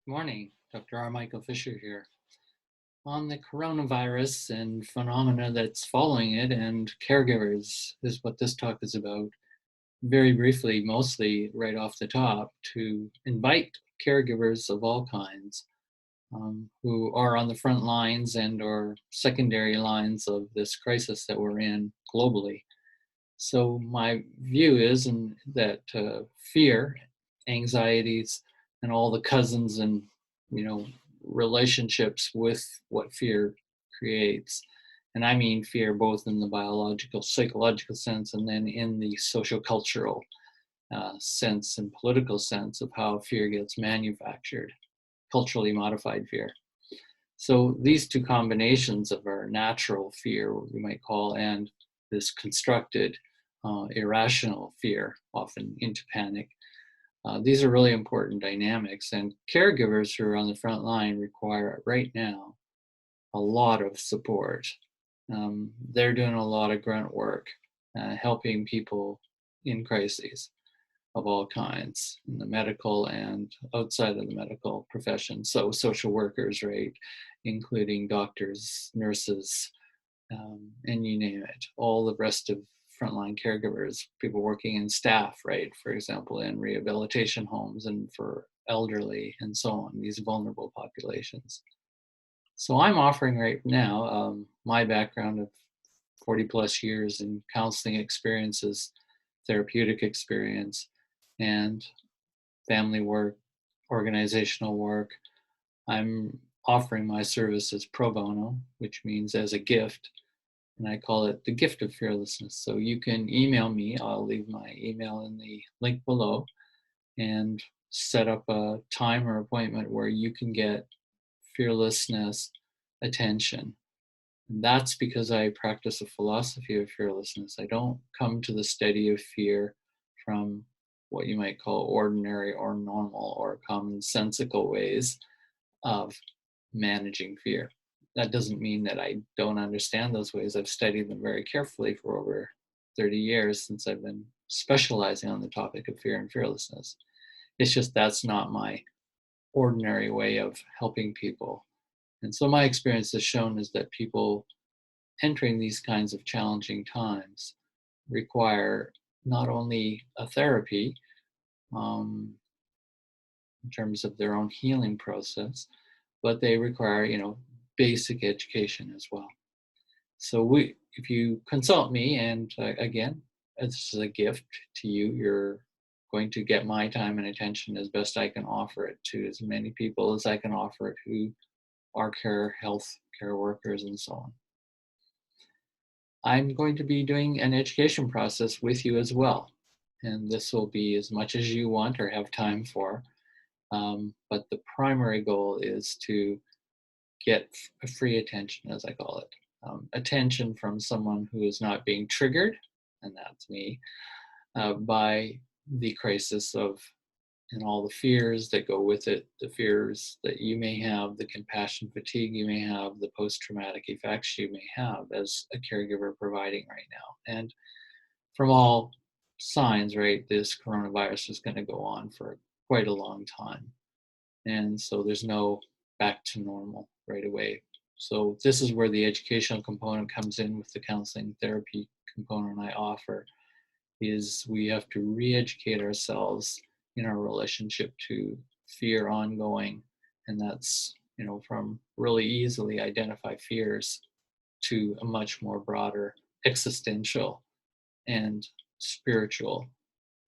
Morning, Dr. R. Michael Fisher here. On the coronavirus and phenomena that's following it, and caregivers is what this talk is about. Very briefly, mostly right off the top, to invite caregivers of all kinds who are on the front lines and or secondary lines of this crisis that we're in globally. So my view is that fear, anxieties, and all the cousins and you know relationships with what fear creates, and I mean fear both in the biological, psychological sense, and then in the social cultural sense and political sense of how fear gets manufactured, culturally modified fear. So these two combinations of our natural fear, what we might call, and this constructed, irrational fear, often into panic, these are really important dynamics. And caregivers who are on the front line require right now a lot of support. They're doing a lot of grunt work, helping people in crises of all kinds in the medical and outside of the medical profession. So social workers, right, including doctors, nurses, and you name it, all the rest of frontline caregivers, people working in staff, right, for example, in rehabilitation homes and for elderly and so on, these vulnerable populations. So I'm offering right now my background of 40 plus years in counseling experiences, therapeutic experience, and family work, organizational work. I'm offering my services pro bono, which means as a gift, and I call it the gift of fearlessness. So you can email me. I'll leave my email in the link below and set up a time or appointment where you can get fearlessness attention. And that's because I practice a philosophy of fearlessness. I don't come to the study of fear from what you might call ordinary or normal or commonsensical ways of managing fear. That doesn't mean that I don't understand those ways. I've studied them very carefully for over 30 years since I've been specializing on the topic of fear and fearlessness. It's just that's not my ordinary way of helping people. And so my experience has shown is that people entering these kinds of challenging times require not only a therapy um, in terms of their own healing process, but they require, basic education as well. So if you consult me, and again, this is a gift to you. You're going to get my time and attention as best I can offer it to as many people as I can offer it who are health care workers and so on. I'm going to be doing an education process with you as well. And this will be as much as you want or have time for. But the primary goal is to get a free attention, as I call it. Attention from someone who is not being triggered, and that's me, by the crisis of and all the fears that go with it, the fears that you may have, the compassion fatigue you may have, the post-traumatic effects you may have as a caregiver providing right now. And from all signs, right, this coronavirus is going to go on for quite a long time. And so there's no back to normal right away. So this is where the educational component comes in with the counseling therapy component I offer, is we have to re-educate ourselves in our relationship to fear ongoing. And that's, from really easily identify fears to a much more broader existential and spiritual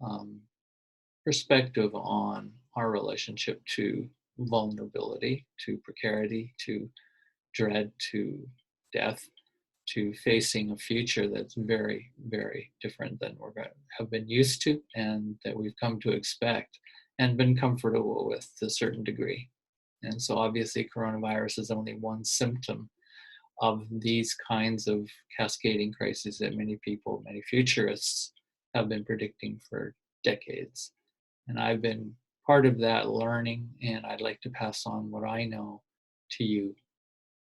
um, perspective on our relationship to vulnerability, to precarity, to dread, to death, to facing a future that's very, very different than we have been used to and that we've come to expect and been comfortable with to a certain degree. And so obviously coronavirus is only one symptom of these kinds of cascading crises that many people, many futurists have been predicting for decades. And I've been part of that learning, and I'd like to pass on what I know to you.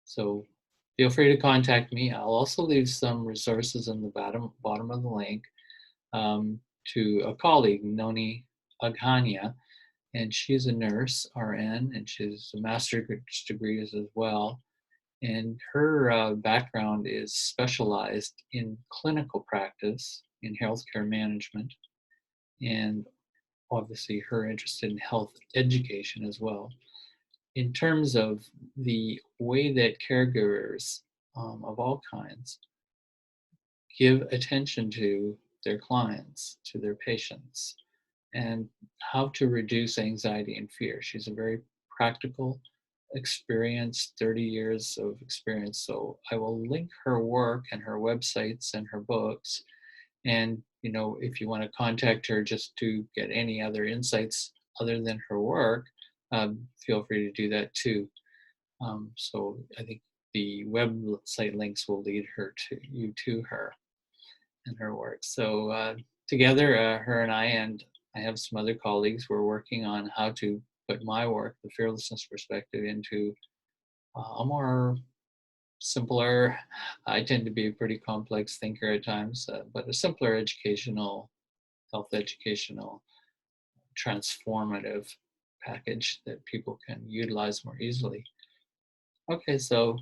So feel free to contact me. I'll also leave some resources in the bottom of the link to a colleague, Noni Aghania, and she's a nurse, RN, and she's a master's degree as well. And her background is specialized in clinical practice in healthcare management, and obviously her interest in health education as well. In terms of the way that caregivers of all kinds give attention to their clients, to their patients, and how to reduce anxiety and fear. She's a very practical, experienced, 30 years of experience. So I will link her work and her websites and her books. And, if you want to contact her just to get any other insights other than her work, feel free to do that too. So I think the website links will lead you to her and her work. So together, her and I have some other colleagues, we're working on how to put my work, the fearlessness perspective, into a more simpler. I tend to be a pretty complex thinker at times, but a simpler health educational, transformative package that people can utilize more easily. Okay, so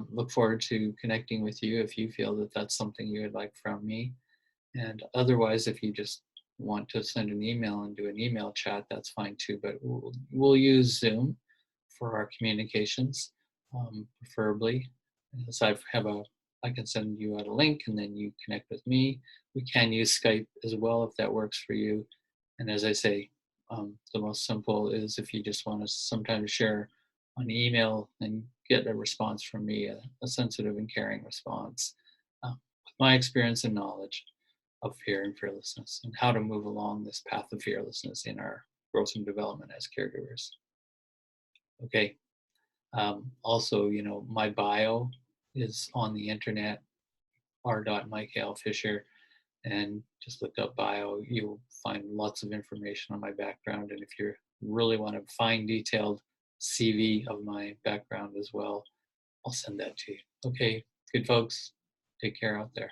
look forward to connecting with you if you feel that that's something you would like from me. And otherwise, if you just want to send an email and do an email chat, that's fine too. But we'll use Zoom for our communications, preferably. As I can send you out a link and then you connect with me. We can use Skype as well if that works for you. And as I say, the most simple is if you just want to sometimes share an email and get a response from me, a sensitive and caring response, with my experience and knowledge of fear and fearlessness and how to move along this path of fearlessness in our growth and development as caregivers. Okay. Also, my bio is on the internet, r.michaelfisher, and just look up bio. You'll find lots of information on my background. And if you really want a fine detailed CV of my background as well, I'll send that to you. Okay, good folks. Take care out there.